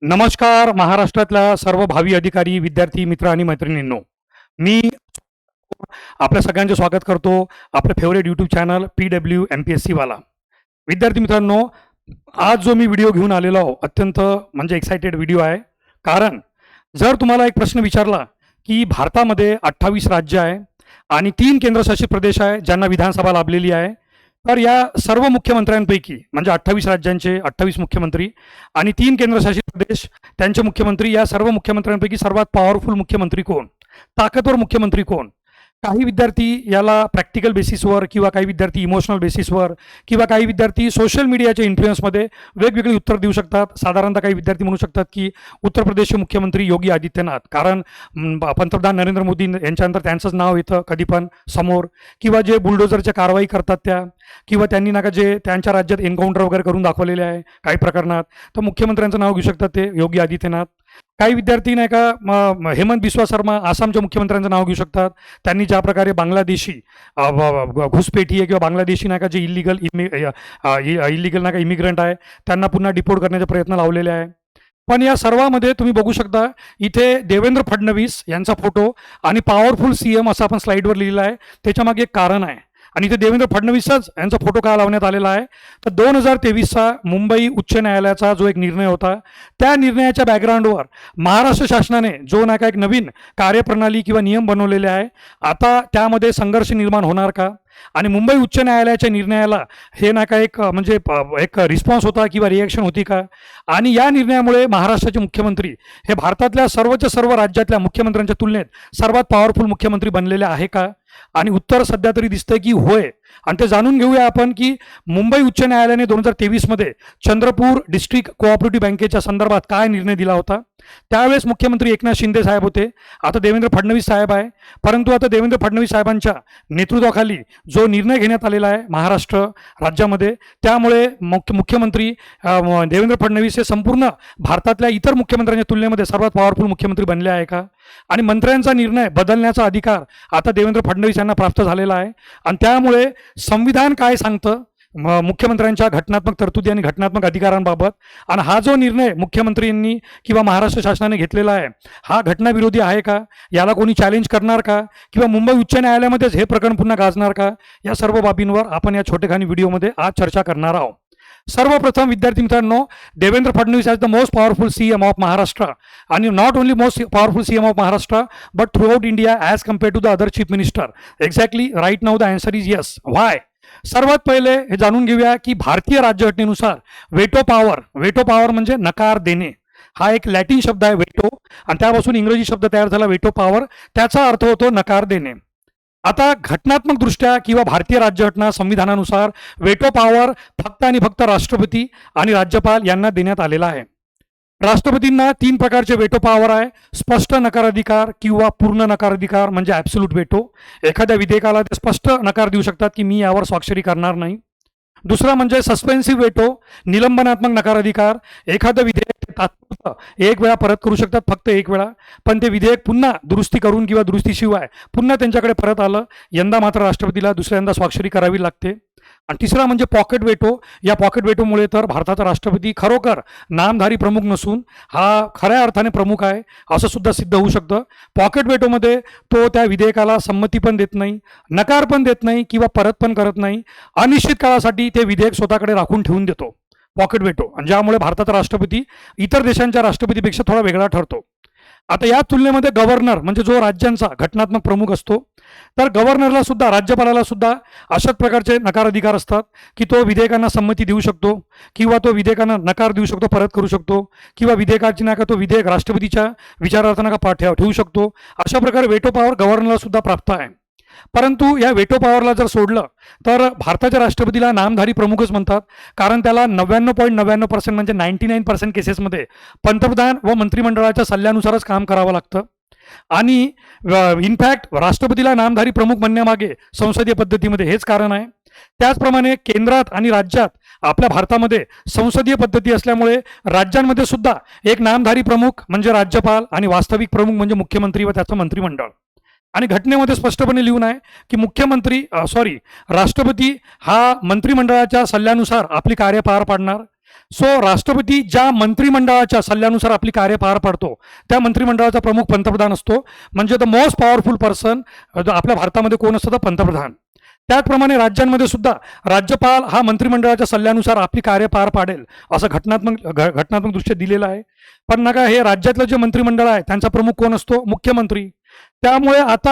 नमस्कार महाराष्ट्रातल्या सर्व भावी अधिकारी, विद्यार्थी मित्र आणि मैत्रिणींनो. मी आपल्या सगळ्यांचे स्वागत करतो आपल्या फेवरेट यूट्यूब चॅनल PWMPSC वाला. विद्यार्थी मित्रांनो, आज जो मी व्हिडिओ घेऊन आलेलो आहो अत्यंत म्हणजे एक्साइटेड व्हिडिओ आहे. कारण जर तुम्हाला एक प्रश्न विचारला की भारतामध्ये 28 राज्य आहे आणि 3 केंद्रशासित प्रदेश आहे ज्यांना विधानसभा लाभलेली आहे, तर या सर्व मुख्यमंत्र्यांपैकी म्हणजे 28 राज्यांचे 28 मुख्यमंत्री आणि 3 केंद्रशासित प्रदेश त्यांचे मुख्यमंत्री, या सर्व मुख्यमंत्र्यांपैकी सर्वात पॉवरफुल मुख्यमंत्री कोण, ताकदवर मुख्यमंत्री कोण? काही विद्यार्थी याला प्रॅक्टिकल बेसिसवर किंवा काही विद्यार्थी इमोशनल बेसिसवर किंवा काही विद्यार्थी सोशल मीडियाच्या इन्फ्लुएन्समध्ये वेगवेगळी उत्तर देऊ शकतात. साधारणतः काही विद्यार्थी म्हणू शकतात की उत्तर प्रदेशचे मुख्यमंत्री योगी आदित्यनाथ, कारण पंतप्रधान नरेंद्र मोदी यांच्यानंतर त्यांचंच नाव येतं कधी पण समोर, किंवा जे बुलडोजरच्या कारवाई करतात त्या, किंवा त्यांनी नाका जे त्यांच्या राज्यात एन्काउंटर वगैरे करून दाखवलेले आहे काही प्रकरणात, तर मुख्यमंत्र्यांचं नाव घेऊ शकतात ते योगी आदित्यनाथ. काही विद्यार्थी नाही का हेमंत बिस्वा शर्मा आसामच्या मुख्यमंत्र्यांचं नाव घेऊ शकतात. त्यांनी ज्या प्रकारे बांगलादेशी घुसपेठी आहे किंवा बांगलादेशी नाही का जे इलिगल नाही का इमिग्रंट आहे त्यांना पुन्हा डिपोर्ट करण्याचे प्रयत्न लावलेले आहे. पण या सर्वामध्ये तुम्ही बघू शकता इथे देवेंद्र फडणवीस यांचा फोटो आणि पॉवरफुल CM असं आपण स्लाईडवर लिहिलं आहे. त्याच्यामागे एक कारण आहे आणि इथे देवेंद्र फडणवीसच यांचा फोटो का लावण्यात आलेला आहे, तर 2023चा मुंबई उच्च न्यायालयाचा जो एक निर्णय होता त्या निर्णयाच्या बॅकग्राऊंडवर महाराष्ट्र शासनाने जो नाही का एक नवीन कार्यप्रणाली किंवा नियम बनवलेले आहे, आता त्यामध्ये संघर्ष निर्माण होणार का आणि मुंबई उच्च न्यायालयाच्या निर्णयाला हे नाही का एक म्हणजे एक रिस्पॉन्स होता किंवा रिॲक्शन होती का, आणि या निर्णयामुळे महाराष्ट्राचे मुख्यमंत्री हे भारतातल्या सर्वच्या सर्व राज्यातल्या मुख्यमंत्र्यांच्या तुलनेत सर्वात पॉवरफुल मुख्यमंत्री बनलेले आहे का? आणि उत्तर सध्या तरी दिसतंय की होय. आणि ते जाणून घेऊया आपण की मुंबई उच्च न्यायालयाने 2023 मध्ये चंद्रपूर डिस्ट्रिक्ट कोऑपरेटिव्ह बँकेच्या संदर्भात काय निर्णय दिला होता. त्यावेळेस मुख्यमंत्री एकनाथ शिंदे साहेब होते, आता देवेंद्र फडणवीस साहेब आहे. परंतु आता देवेंद्र फडणवीस साहेबांच्या नेतृत्वाखाली जो निर्णय घेण्यात आलेला आहे महाराष्ट्र राज्यामध्ये, त्यामुळे मुख्यमंत्री देवेंद्र फडणवीस हे संपूर्ण भारतातल्या इतर मुख्यमंत्र्यांच्या तुलनेमध्ये सर्वात पॉवरफुल मुख्यमंत्री बनले आहे का? आणि मंत्र्यांचा निर्णय बदलण्याचा अधिकार आता देवेंद्र फडणवीस यांना प्राप्त झालेला आहे. आणि त्यामुळे संविधान काय सांगतं मुख्यमंत्र्यांच्या घटनात्मक तरतुदी आणि घटनात्मक अधिकारांबाबत, आणि हा जो निर्णय मुख्यमंत्र्यांनी किंवा महाराष्ट्र शासनाने घेतलेला आहे हा घटनाविरोधी आहे का, याला कोणी चॅलेंज करणार का, किंवा मुंबई उच्च न्यायालयामध्येच हे प्रकरण पुन्हा गाजणार का, या सर्व बाबींवर आपण या छोटेखानी व्हिडिओमध्ये आज चर्चा करणार आहोत. सर्वप्रथम विद्यार्थी मित्रांनो, Devendra Fadnavis as the most powerful CM of Maharashtra, आणि not only most powerful CM of Maharashtra but throughout India as compared to the other chief minister. Exactly right now the answer is yes. Why? सर्वात पहिले हे जाणून घेऊया की भारतीय राज्यघटनेनुसार veto power म्हणजे नकार देणे, हा एक लॅटिन शब्द आहे वेटो, आणि त्यापासून इंग्रजी शब्द तयार झाला वेटो पॉवर, त्याचा अर्थ होतो नकार देणे. आता घटनात्मक दृष्ट्या किंवा भारतीय राज्यघटना संविधानानुसार वेटो पॉवर फक्त आणि फक्त राष्ट्रपती आणि राज्यपाल यांना देण्यात आलेला आहे. राष्ट्रपतींना 3 प्रकारचे वेटो पॉवर आहे: स्पष्ट नकार अधिकार किंवा पूर्ण नकार अधिकार म्हणजे ॲब्सोल्यूट वेटो. एखाद्या विधेयकाला ते स्पष्ट नकार देऊ शकतात की मी यावर स्वाक्षरी करणार नाही. दुसरा म्हणजे सस्पेन्सिव्ह वेटो, निलंबनात्मक नकार अधिकार. एखादं विधेयक तात्पुरतं एक वेळा परत करू शकतात, फक्त एक वेळा, पण ते विधेयक पुन्हा दुरुस्ती करून किंवा दुरुस्तीशिवाय पुन्हा त्यांच्याकडे परत आलं, यंदा मात्र राष्ट्रपतीला दुसऱ्यांदा स्वाक्षरी करावी लागते. आणि तिसरा म्हणजे पॉकेट वेटो. या पॉकेट वेटोमुळे तर भारताचा राष्ट्रपती खरोखर नामधारी प्रमुख नसून हा खऱ्या अर्थाने प्रमुख आहे असं सुद्धा सिद्ध होऊ शकतं. पॉकेट वेटोमध्ये तो त्या विधेयकाला संमती पण देत नाही, नकार पण देत नाही किंवा परत पण करत नाही, अनिश्चित काळासाठी ते विधेयक स्वतःकडे राखून ठेवून देतो, पॉकेट वेटो, आणि ज्यामुळे भारताचा राष्ट्रपती इतर देशांच्या राष्ट्रपतीपेक्षा थोडा वेगळा ठरतो. आता या तुलनेमध्ये गव्हर्नर म्हणजे जो राज्यांचा घटनात्मक प्रमुख असतो, तर गव्हर्नरला सुद्धा, राज्यपालाला सुद्धा अशाच प्रकारचे नकार अधिकार असतात की तो विधेयकांना संमती देऊ शकतो किंवा तो विधेयकांना नकार देऊ शकतो, परत करू शकतो, किंवा विधेयकाची नका तो विधेयक राष्ट्रपतीच्या विचारार्थ नका ठेवू शकतो. अशा प्रकारे वेटो पॉवर गव्हर्नरला सुद्धा प्राप्त आहे. परंतु या वेटो पॉवरला जर सोडलं तर भारताच्या राष्ट्रपतीला नामधारी प्रमुखच म्हणतात, कारण त्याला 99.99% म्हणजे 99% केसेसमध्ये पंतप्रधान व मंत्रिमंडळाच्या सल्ल्यानुसारच काम करावं लागतं. आणि इनफॅक्ट राष्ट्रपतीला नामधारी प्रमुख म्हणण्यामागे संसदीय पद्धतीमध्ये हेच कारण आहे. त्याचप्रमाणे केंद्रात आणि राज्यात आपल्या भारतामध्ये संसदीय पद्धती असल्यामुळे राज्यांमध्ये सुद्धा एक नामधारी प्रमुख म्हणजे राज्यपाल आणि वास्तविक प्रमुख म्हणजे मुख्यमंत्री व त्याचं मंत्रिमंडळ. आणि घटनेमध्ये स्पष्टपणे लिहून आहे की राष्ट्रपती हा मंत्रिमंडळाच्या सल्ल्यानुसार आपली कार्य पार पाडणार. सो राष्ट्रपती ज्या मंत्रिमंडळाच्या सल्ल्यानुसार आपली कार्य पार पाडतो त्या मंत्रिमंडळाचा प्रमुख पंतप्रधान असतो. म्हणजे द मोस्ट पॉवरफुल पर्सन आपल्या भारतामध्ये कोण असतं तर पंतप्रधान. त्याचप्रमाणे राज्यांमध्ये सुद्धा राज्यपाल हा मंत्रिमंडळाच्या सल्ल्यानुसार आपली कार्य पार पाडेल असं घटनात्मक दृष्ट्या दिलेलं आहे. पण नका हे राज्यातलं जे मंत्रिमंडळ आहे त्यांचा प्रमुख कोण असतो मुख्यमंत्री. त्यामुळे आता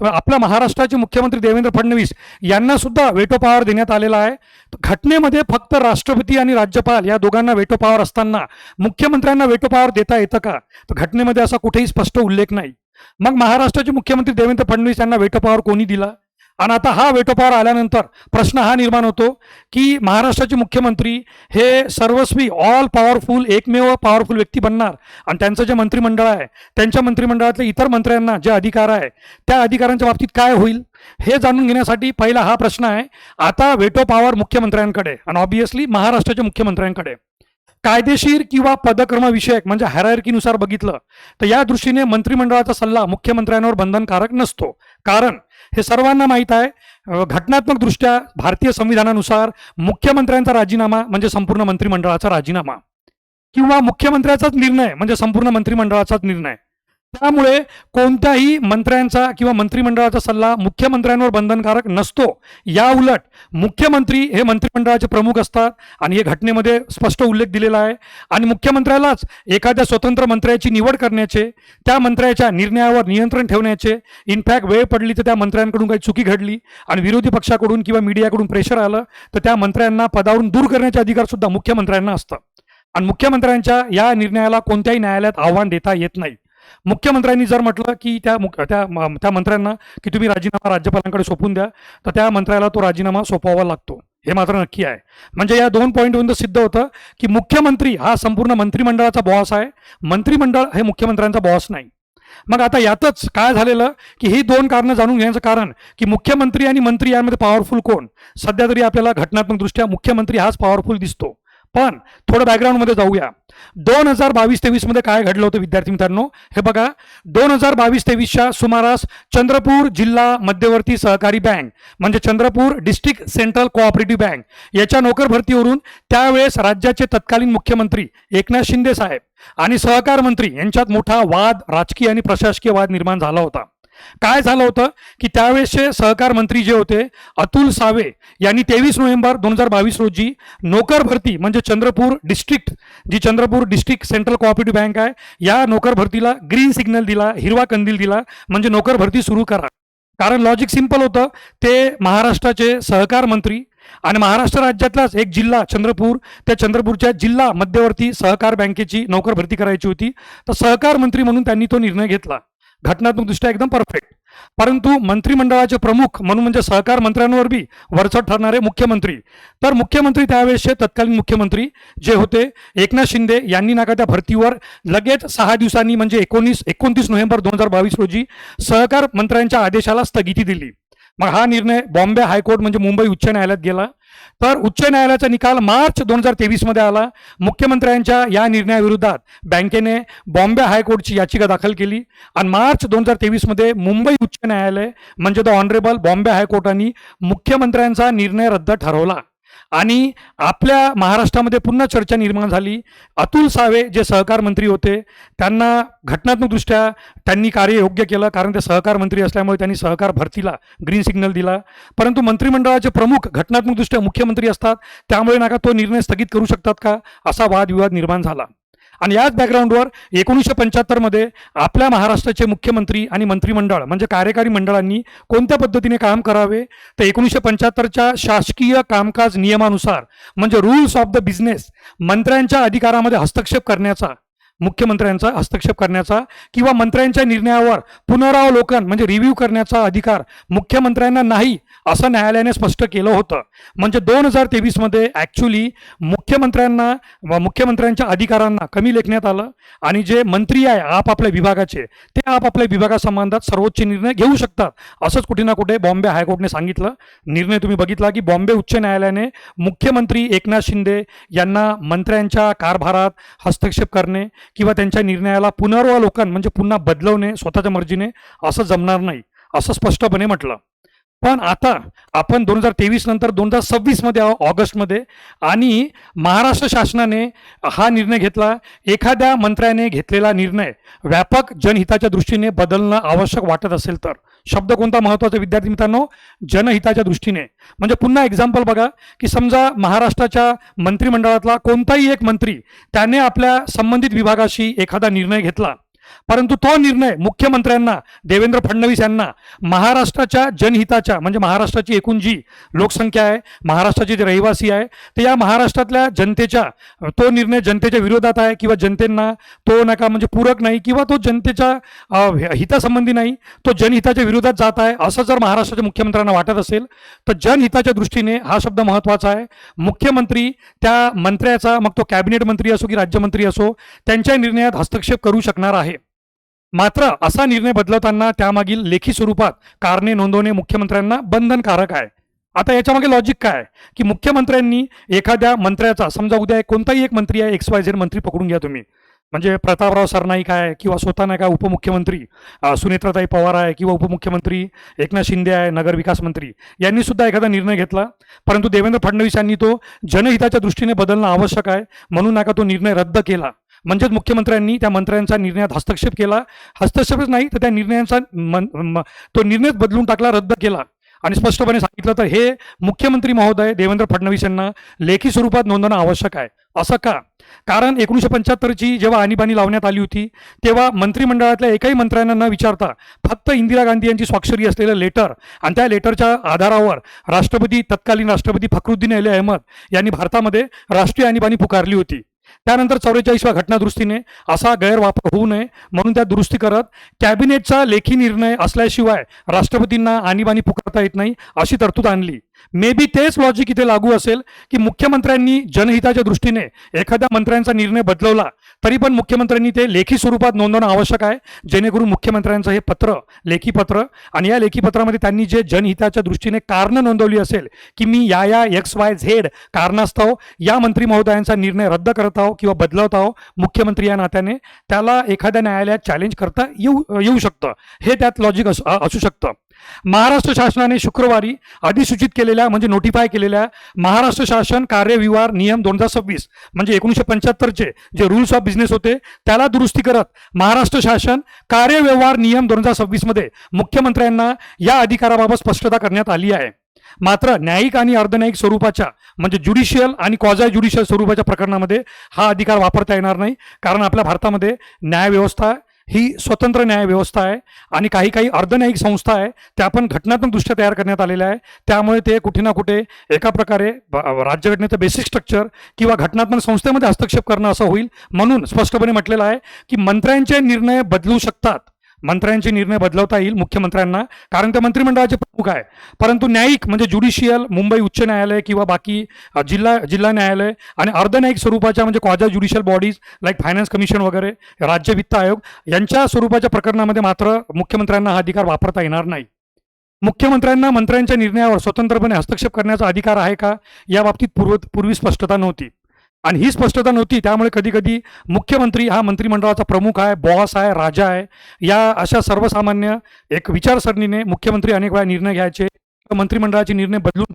आपल्या महाराष्ट्राचे मुख्यमंत्री देवेंद्र फडणवीस यांना सुद्धा वेटो पॉवर देण्यात आलेला आहे. घटनेमध्ये फक्त राष्ट्रपती आणि राज्यपाल या दोघांना वेटो पॉवर असताना मुख्यमंत्र्यांना वेटो पॉवर देता येतं का तर घटनेमध्ये असा कुठेही स्पष्ट उल्लेख नाही. मग महाराष्ट्राचे मुख्यमंत्री देवेंद्र फडणवीस यांना वेटो पॉवर कोणी दिला. आणि आता हा वेटो पॉवर आल्यानंतर प्रश्न हा निर्माण होतो की महाराष्ट्राचे मुख्यमंत्री हे सर्वस्वी ऑल पॉवरफुल एकमेव पॉवरफुल व्यक्ती बनणार आणि त्यांचं जे मंत्रिमंडळ आहे त्यांच्या मंत्रिमंडळातल्या इतर मंत्र्यांना जे अधिकार आहे त्या अधिकारांच्या बाबतीत काय होईल हे जाणून घेण्यासाठी पहिला हा प्रश्न आहे. आता वेटो पॉवर मुख्यमंत्र्यांकडे आणि ऑब्व्हियसली महाराष्ट्राच्या मुख्यमंत्र्यांकडे. कायदेशीर किंवा पदक्रमविषयक म्हणजे हायरार्कीनुसार बघितलं तर या दृष्टीने मंत्रिमंडळाचा सल्ला मुख्यमंत्र्यांवर बंधनकारक नसतो. कारण हे सर्वांना माहीत आहे घटनात्मक दृष्ट्या भारतीय संविधानानुसार मुख्यमंत्र्यांचा राजीनामा म्हणजे संपूर्ण मंत्रिमंडळाचा राजीनामा किंवा मुख्यमंत्र्याचाच निर्णय म्हणजे संपूर्ण मंत्रिमंडळाचाच निर्णय. त्यामुळे कोणत्याही मंत्र्यांचा किंवा मंत्रिमंडळाचा सल्ला मुख्यमंत्र्यांवर बंधनकारक नसतो. या उलट मुख्यमंत्री हे मंत्रिमंडळाचे प्रमुख असतात आणि हे घटनेमध्ये स्पष्ट उल्लेख दिलेला आहे. आणि मुख्यमंत्र्यालाच एखाद्या स्वतंत्र मंत्र्याची निवड करण्याचे त्या मंत्र्याच्या निर्णयावर नियंत्रण ठेवण्याचे इनफॅक्ट वेळ पडली तर त्या मंत्र्यांकडून काही चुकी घडली आणि विरोधी पक्षाकडून किंवा मीडियाकडून प्रेशर आलं तर त्या मंत्र्यांना पदावरून दूर करण्याचे अधिकार सुद्धा मुख्यमंत्र्यांना असतं. आणि मुख्यमंत्र्यांच्या या निर्णयाला कोणत्याही न्यायालयात आव्हान देता येत नाही. मुख्यमंत्र्यांनी जर म्हटलं की त्या मंत्र्यांना की तुम्ही राजीनामा राज्यपालांकडे सोपवून द्या तर त्या मंत्र्याला तो राजीनामा सोपवावा लागतो हे मात्र नक्की आहे. म्हणजे या दोन पॉईंटवरून सिद्ध होतं की मुख्यमंत्री हा संपूर्ण मंत्रिमंडळाचा बॉस आहे, मंत्रिमंडळ हे मुख्यमंत्र्यांचा बॉस नाही. मग आता यातच काय झालेलं की ही दोन कारणं जाणून घेण्याचं कारण की मुख्यमंत्री आणि मंत्री यामध्ये पॉवरफुल कोण. सध्या तरी आपल्याला घटनात्मकदृष्ट्या मुख्यमंत्री हाच पॉवरफुल दिसतो. पण थोडं बॅकग्राऊंडमध्ये जाऊया. 2022-23 मध्ये काय घडलं होतं विद्यार्थी मित्रांनो हे बघा. 2022-23च्या सुमारास चंद्रपूर जिल्हा मध्यवर्ती सहकारी बँक म्हणजे Chandrapur district central cooperative bank याच्या नोकर भरतीवरून त्यावेळेस राज्याचे तत्कालीन मुख्यमंत्री एकनाथ शिंदे साहेब आणि सहकार मंत्री यांच्यात मोठा वाद, राजकीय आणि प्रशासकीय वाद निर्माण झाला होता. काय झालं होतं की त्यावेळेसचे सहकार मंत्री जे होते अतुल सावे यांनी 23 नोव्हेंबर 2022 रोजी नोकर भरती म्हणजे Chandrapur district central cooperative bank आहे या नोकर भरतीला ग्रीन सिग्नल दिला, हिरवा कंदील दिला म्हणजे नोकर भरती सुरू करा. कारण लॉजिक सिंपल होतं, ते महाराष्ट्राचे सहकार मंत्री आणि महाराष्ट्र राज्यातलाच एक जिल्हा चंद्रपूर, त्या चंद्रपूरच्या जिल्हा मध्यवर्ती सहकार बँकेची नोकर भरती करायची होती. तर सहकार मंत्री म्हणून त्यांनी तो निर्णय घेतला. घटनात्मकदृष्ट्या एकदम परफेक्ट. परंतु मंत्रिमंडळाचे प्रमुख म्हणून म्हणजे सहकार मंत्र्यांवर बी वरचढ ठरणारे मुख्यमंत्री, तर मुख्यमंत्री त्यावेळेसचे तत्कालीन मुख्यमंत्री जे होते एकनाथ शिंदे यांनी नाका त्या भरतीवर लगेच 6 दिवसांनी म्हणजे 29 नोव्हेंबर 2022 रोजी सहकार मंत्र्यांच्या आदेशाला स्थगिती दिली. मग हा निर्णय बॉम्बे हायकोर्ट म्हणजे मुंबई उच्च न्यायालयात गेला. तर उच्च न्यायालयाचा निकाल मार्च 2023 मध्ये आला. मुख्यमंत्र्यांच्या या निर्णयाविरोधात बँकेने बॉम्बे हायकोर्टची याचिका दाखल केली आणि मार्च 2023 मध्ये मुंबई उच्च न्यायालय म्हणजे द ऑनरेबल बॉम्बे हायकोर्टाने मुख्यमंत्र्यांचा निर्णय रद्द ठरवला. आणि आपल्या महाराष्ट्रामध्ये पुन्हा चर्चा निर्माण झाली. अतुल सावे जे सहकार मंत्री होते त्यांना घटनात्मकदृष्ट्या त्यांनी कार्य योग्य केलं कारण ते सहकार मंत्री असल्यामुळे त्यांनी सहकार भरतीला ग्रीन सिग्नल दिला. परंतु मंत्रिमंडळाचे प्रमुख घटनात्मकदृष्ट्या मुख्यमंत्री असतात त्यामुळे नाका तो निर्णय स्थगित करू शकतात का असा वादविवाद निर्माण झाला. आणि याच बॅकग्राऊंडवर 1975 मध्ये आपल्या महाराष्ट्राचे मुख्यमंत्री आणि मंत्रिमंडळ म्हणजे कार्यकारी मंडळांनी कोणत्या पद्धतीने काम करावे तर 1975च्या शासकीय कामकाज नियमानुसार म्हणजे रूल्स ऑफ द बिझनेस मंत्र्यांच्या अधिकारामध्ये हस्तक्षेप करण्याचा, मुख्यमंत्र्यांचा हस्तक्षेप करण्याचा किंवा मंत्र्यांच्या निर्णयावर पुनरावलोकन म्हणजे रिव्ह्यू करण्याचा अधिकार मुख्यमंत्र्यांना नाही असं न्यायालयाने स्पष्ट केलं होतं. म्हणजे 2023 मध्ये ॲक्च्युली मुख्यमंत्र्यांच्या अधिकारांना कमी लेखण्यात आलं आणि जे मंत्री आहे आपापल्या विभागाचे ते आपापल्या विभागासंबंधात सर्वोच्च निर्णय घेऊ शकतात असंच कुठे ना कुठे बॉम्बे हायकोर्टने सांगितलं. निर्णय तुम्ही बघितला की बॉम्बे उच्च न्यायालयाने मुख्यमंत्री एकनाथ शिंदे यांना मंत्र्यांच्या कारभारात हस्तक्षेप करणे किंवा त्यांच्या निर्णयाला पुनरावलोकन म्हणजे पुन्हा बदलवणे स्वतःच्या मर्जीने असं जमणार नाही असं स्पष्टपणे म्हटलं. पण आता आपण 2023 नंतर 2026 मध्ये ऑगस्टमध्ये, आणि महाराष्ट्र शासनाने हा निर्णय घेतला. एखाद्या मंत्र्याने घेतलेला निर्णय व्यापक जनहिताच्या दृष्टीने बदलणं आवश्यक वाटत असेल तर, शब्द कोणता महत्वाचा विद्यार्थी मित्रांनो, जनहिताच्या दृष्टीने. म्हणजे पुन्हा एक्झाम्पल बघा, की समजा महाराष्ट्राच्या मंत्रिमंडळातला कोणताही एक मंत्री त्याने आपल्या संबंधित विभागाशी एखादा निर्णय घेतला, परंतु तो निर्णय मुख्यमंत्र्यांना, देवेंद्र फडणवीस यांना महाराष्ट्राच्या जनहिताच्या, म्हणजे महाराष्ट्राची एकूण जी लोकसंख्या आहे, महाराष्ट्राचे जे रहिवासी आहे, तर या महाराष्ट्रातल्या जनतेच्या, तो निर्णय जनतेच्या विरोधात आहे, किंवा जनतेंना तो नका म्हणजे पूरक नाही, किंवा तो जनतेच्या हितासंबंधी नाही, तो जनहिताच्या विरोधात जात आहे, असं जर महाराष्ट्राच्या मुख्यमंत्र्यांना वाटत असेल तर जनहिताच्या दृष्टीने हा शब्द महत्त्वाचा आहे. मुख्यमंत्री त्या मंत्र्याचा, मग तो कॅबिनेट मंत्री असो की राज्यमंत्री असो, त्यांच्या निर्णयात हस्तक्षेप करू शकणार आहे. मात्र असा निर्णय बदलवताना त्यामागील लेखी स्वरूपात कारणे नोंदवणे मुख्यमंत्र्यांना बंधनकारक आहे. आता याच्यामागे लॉजिक काय आहे, की मुख्यमंत्र्यांनी एखाद्या मंत्र्याचा, समजा उद्या कोणताही एक मंत्री आहे, XYZ मंत्री पकडून घ्या तुम्ही, म्हणजे प्रतापराव सरनाईक आहे, किंवा स्वतः नाही का उपमुख्यमंत्री सुनेत्राताई पवार आहे, किंवा उपमुख्यमंत्री एकनाथ शिंदे आहे, नगरविकास मंत्री, यांनी सुद्धा एखादा निर्णय घेतला, परंतु देवेंद्र फडणवीस यांनी तो जनहिताच्या दृष्टीने बदलणं आवश्यक आहे म्हणून नका तो निर्णय रद्द केला. म्हणजेच मुख्यमंत्र्यांनी त्या मंत्र्यांच्या निर्णयात हस्तक्षेप केला. हस्तक्षेपच नाही तर त्या निर्णयांचा तो निर्णयच बदलून टाकला, रद्द केला, आणि स्पष्टपणे सांगितलं तर हे मुख्यमंत्री महोदय देवेंद्र फडणवीस यांना लेखी स्वरूपात नोंदवणं आवश्यक आहे. असं का? कारण 1975ची जेव्हा आणीबाणी लावण्यात आली होती, तेव्हा मंत्रिमंडळातल्या एकही मंत्र्यांना न विचारता फक्त इंदिरा गांधी यांची स्वाक्षरी असलेलं लेटर, आणि त्या लेटरच्या आधारावर तत्कालीन राष्ट्रपती फखरुद्दीन अली अहमद यांनी भारतामध्ये राष्ट्रीय आणीबाणी पुकारली होती. त्यानंतर 44व्या घटनादुरुस्तीने असा गैरवापर होऊ नये म्हणून त्या दुरुस्ती करत कॅबिनेटचा लेखी निर्णय असल्याशिवाय राष्ट्रपतींना आणीबाणी पुकारता येत नाही अशी तरतूद आणली. मे बी तेच लॉजिक इथे लागू असेल, की मुख्यमंत्र्यांनी जनहिताच्या दृष्टीने एखाद्या मंत्र्यांचा निर्णय बदलवला तरी पण मुख्यमंत्र्यांनी ते लेखी स्वरूपात नोंदवणं आवश्यक आहे, जेणेकरून मुख्यमंत्र्यांचं हे पत्र, लेखी पत्र, आणि या लेखी पत्रामध्ये त्यांनी जे जनहिताच्या दृष्टीने कारणं नोंदवली असेल, की मी या XYZ कारणास्तव या मंत्री महोदयांचा निर्णय रद्द करत आहो किंवा बदलवत आहो, मुख्यमंत्री या नात्याने त्याला एखाद्या न्यायालयात चॅलेंज करता येऊ शकतं. हे त्यात लॉजिक असू शकतं. महाराष्ट्र शासनाने शुक्रवारी अधिसूचित केलेल्या, म्हणजे नोटिफाय केलेल्या महाराष्ट्र शासन कार्यविहार नियम 2026, म्हणजे 1975चे जे रूल्स ऑफ बिझनेस होते त्याला दुरुस्ती करत महाराष्ट्र शासन कार्यव्यवहार नियम 2026 मध्ये मुख्यमंत्र्यांना या अधिकाराबाबत स्पष्टता करण्यात आली आहे. मात्र न्यायिक आणि अर्धन्यायिक स्वरूपाच्या, म्हणजे ज्युडिशियल आणि क्वाझाय ज्युडिशियल स्वरूपाच्या प्रकरणामध्ये हा अधिकार वापरता येणार नाही, कारण आपल्या भारतामध्ये न्यायव्यवस्था ही स्वतंत्र न्यायव्यवस्था आहे, आणि काही अर्धन्यायिक संस्था आहे त्या पण घटनात्मक दृष्ट्या तयार करण्यात आलेल्या आहे. त्यामुळे ते कुठे ना कुठे एका प्रकारे राज्यघटनेचं बेसिक स्ट्रक्चर किंवा घटनात्मक संस्थेमध्ये हस्तक्षेप करणं असं होईल. म्हणून स्पष्टपणे म्हटलेलं आहे की मंत्र्यांचे निर्णय बदलू शकतात, मंत्र्यांचे निर्णय बदलवता येईल मुख्यमंत्र्यांना, कारण ते मंत्रिमंडळाचे प्रमुख आहे. परंतु न्यायिक म्हणजे ज्युडिशियल, मुंबई उच्च न्यायालय किंवा बाकी जिल्हा न्यायालय, आणि अर्धन्यायिक स्वरूपाच्या म्हणजे quasi judicial bodies like finance commission वगैरे, राज्य वित्त आयोग यांच्या स्वरूपाच्या प्रकरणामध्ये मात्र मुख्यमंत्र्यांना हा अधिकार वापरता येणार नाही. मुख्यमंत्र्यांना मंत्र्यांच्या निर्णयावर स्वतंत्रपणे हस्तक्षेप करण्याचा अधिकार आहे का, या बाबतीत पूर्वी स्पष्टता नव्हती, आणि ही स्पष्टता नव्हती. त्यामुळे कधी कधी मुख्यमंत्री हा मंत्रिमंडळाचा प्रमुख आहे, बॉस आहे, राजा आहे, या अशा सर्वसामान्य एक विचारसरणीने मुख्यमंत्री अनेक वेळा निर्णय घ्यायचे, मंत्रिमंडळाचे निर्णय बदलून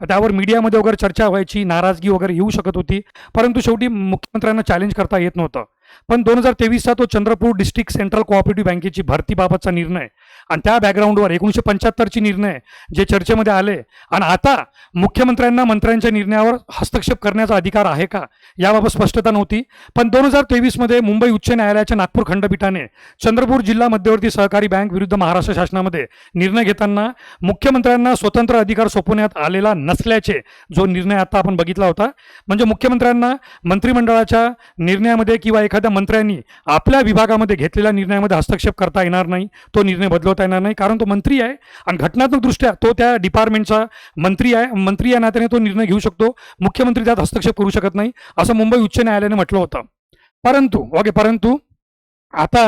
त्यावर मीडियामध्ये वगैरे चर्चा व्हायची, नाराजगी वगैरे येऊ शकत होती, परंतु शेवटी मुख्यमंत्र्यांना चॅलेंज करता येत नव्हतं. पण 2023चा तो चंद्रपूर डिस्ट्रिक्ट सेंट्रल कोऑपरेटिव्ह बँकेची भरतीबाबतचा निर्णय, आणि त्या बॅकग्राऊंडवर 1975ची निर्णय जे चर्चेमध्ये आले, आणि आता मुख्यमंत्र्यांना मंत्र्यांच्या निर्णयावर हस्तक्षेप करण्याचा अधिकार आहे का, याबाबत स्पष्टता नव्हती. पण 2023 मध्ये मुंबई उच्च न्यायालयाच्या नागपूर खंडपीठाने चंद्रपूर जिल्हा मध्यवर्ती सहकारी बँक विरुद्ध महाराष्ट्र शासनामध्ये निर्णय घेताना मुख्यमंत्र्यांना स्वतंत्र अधिकार सोपवण्यात आलेला नसल्याचे जो निर्णय आता आपण बघितला होता, म्हणजे मुख्यमंत्र्यांना मंत्रिमंडळाच्या निर्णयामध्ये किंवा एखाद्या मंत्र्यांनी आपल्या विभागामध्ये घेतलेल्या निर्णयामध्ये हस्तक्षेप करता येणार नाही, तो निर्णय बदलवता येणार नाही, कारण तो मंत्री आहे आणि घटनात्मक दृष्ट्या तो त्या डिपार्टमेंटचा मंत्री आहे. मंत्री या नात्याने तो निर्णय घेऊ शकतो, मुख्यमंत्री त्यात हस्तक्षेप करू शकत नाही, असं मुंबई उच्च न्यायालयाने म्हटलं होतं. परंतु आता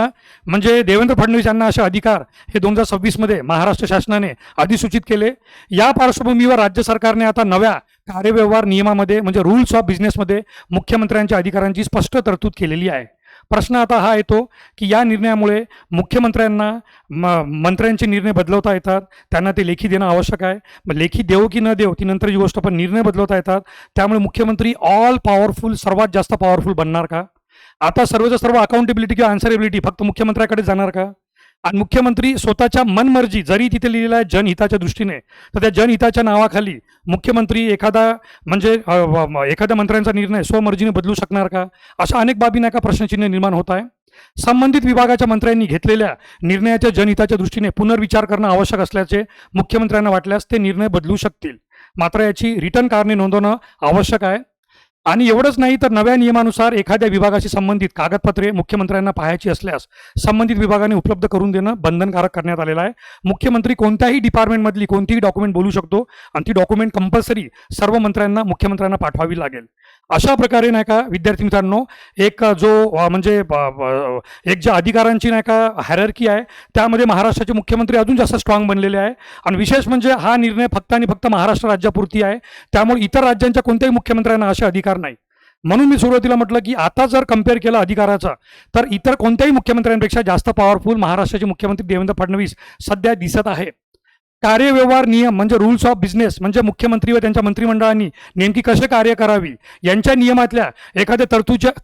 म्हणजे देवेंद्र फडणवीस यांना असे अधिकार हे 2026 मध्ये महाराष्ट्र शासनाने अधिसूचित केले. या पार्श्वभूमीवर राज्य सरकारने आता नव्या कार्यव्यवहार नियमामध्ये म्हणजे रूल्स ऑफ बिझनेसमध्ये मुख्यमंत्र्यांच्या अधिकारांची स्पष्ट तरतूद केलेली आहे. प्रश्न आता हा येतो की या निर्णयामुळे मुख्यमंत्र्यांना मंत्र्यांचे निर्णय बदलवता येतात, त्यांना ते लेखी देणं आवश्यक आहे. मग लेखी देऊ की न देऊ ती नंतरची गोष्ट, पण निर्णय बदलवता येतात. त्यामुळे मुख्यमंत्री ऑल पॉवरफुल, सर्वात जास्त पॉवरफुल बनणार का? आता सर्वच्या सर्व अकाउंटेबिलिटी किंवा आन्सरेबिलिटी फक्त मुख्यमंत्र्याकडे जाणार का? आणि मुख्यमंत्री स्वतःच्या मनमर्जी, जरी तिथे लिहिलेलं आहे जनहिताच्या दृष्टीने, तर त्या जनहिताच्या नावाखाली मुख्यमंत्री एखाद्या मंत्र्यांचा निर्णय स्वमर्जीने बदलू शकणार का? अशा अनेक बाबींना का प्रश्नचिन्ह निर्माण होत आहे. संबंधित विभागाच्या मंत्र्यांनी घेतलेल्या निर्णयाच्या जनहिताच्या दृष्टीने पुनर्विचार करणं आवश्यक असल्याचे मुख्यमंत्र्यांना वाटल्यास ते निर्णय बदलू शकतील. मात्र याची रिटर्न कारणे नोंदवणं आवश्यक आहे. आणि एवढंच नाही तर नव्या नियमानुसार एखाद्या विभागाशी संबंधित कागदपत्रे मुख्यमंत्र्यांना पाहायची असल्यास संबंधित विभागाने उपलब्ध करून देणं बंधनकारक करण्यात आलेलं आहे. मुख्यमंत्री कोणत्याही डिपार्टमेंटमधली कोणतीही डॉक्युमेंट बोलू शकतो आणि ती डॉक्युमेंट कंपल्सरी सर्व मंत्र्यांना मुख्यमंत्र्यांना पाठवावी लागेल. अशा प्रकारे नाही का विद्यार्थी मित्रांनो, एक एक ज्या अधिकारांची नाही का हायरार्की आहे त्यामध्ये महाराष्ट्राचे मुख्यमंत्री अजून जास्त स्ट्रॉंग बनलेले आहे. आणि विशेष म्हणजे हा निर्णय फक्त आणि फक्त महाराष्ट्र राज्यापुरती आहे. त्यामुळे इतर राज्यांच्या कोणत्याही मुख्यमंत्र्यांना असे अधिकार नाही. म्हणून मी सुरुवातीला म्हटलं की आता जर कम्पेअर केलं अधिकाराचा, तर इतर कोणत्याही मुख्यमंत्र्यांपेक्षा जास्त पॉवरफुल महाराष्ट्राचे मुख्यमंत्री देवेंद्र फडणवीस सध्या दिसत आहेत. कार्यव्यवहार नियम म्हणजे रूल्स ऑफ बिझनेस, म्हणजे मुख्यमंत्री व त्यांच्या मंत्रिमंडळांनी नेमकी कसे कार्य करावी यांच्या नियमातल्या एखाद्या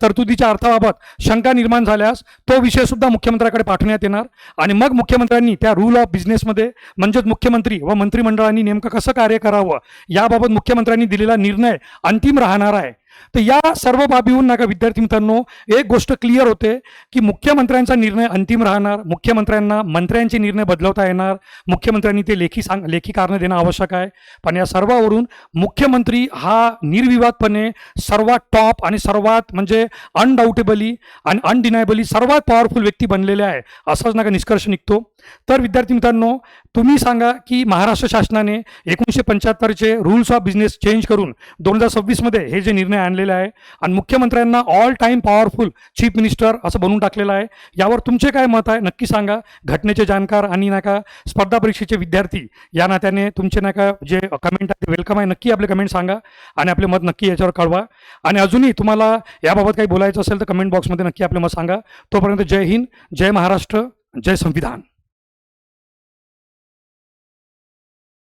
तरतुदीच्या अर्थाबाबत शंका निर्माण झाल्यास तो विषय सुद्धा मुख्यमंत्र्याकडे पाठवण्यात येणार. आणि मग मुख्यमंत्र्यांनी त्या रूल ऑफ बिझनेसमध्ये म्हणजेच मुख्यमंत्री व मंत्रिमंडळांनी नेमकं कसं कार्य करावं याबाबत मुख्यमंत्र्यांनी दिलेला निर्णय अंतिम राहणार आहे. तर या सर्व बाबीहून नका विद्यार्थी मित्रांनो एक गोष्ट क्लिअर होते की मुख्यमंत्र्यांचा निर्णय अंतिम राहणार. मुख्यमंत्र्यांना मंत्र्यांचे निर्णय बदलवता येणार. मुख्यमंत्र्यांनी ते लेखी कारणं देणं आवश्यक आहे. पण या सर्वावरून मुख्यमंत्री हा निर्विवादपणे सर्वात टॉप आणि सर्वात म्हणजे अनडाऊटेबली आणि अनडिनायबली सर्वात पॉवरफुल व्यक्ती बनलेले आहे असाच नका निष्कर्ष निघतो. तर विद्यार्थी मित्रांनो, तुम्ही सांगा की महाराष्ट्र शासनाने 1975चे रूल्स ऑफ बिझनेस चेंज करून 2026मध्ये हे जे निर्णय आणलेले आहे आणि मुख्यमंत्र्यांना all time powerful chief minister असं बनवून टाकलेलं आहे, यावर तुमचे काय मत आहे नक्की सांगा. घटनेचे जाणकार आणि नाका स्पर्धा परीक्षेचे विद्यार्थी या नात्याने तुमचे नाका जे कमेंट आहे वेलकम आहे. नक्की आपले कमेंट सांगा आणि आपले मत नक्की याच्यावर कळवा. आणि अजूनही तुम्हाला याबाबत काही बोलायचं असेल तर कमेंट बॉक्समध्ये नक्की आपले मत सांगा. तोपर्यंत जय हिंद, जय महाराष्ट्र, जय संविधान.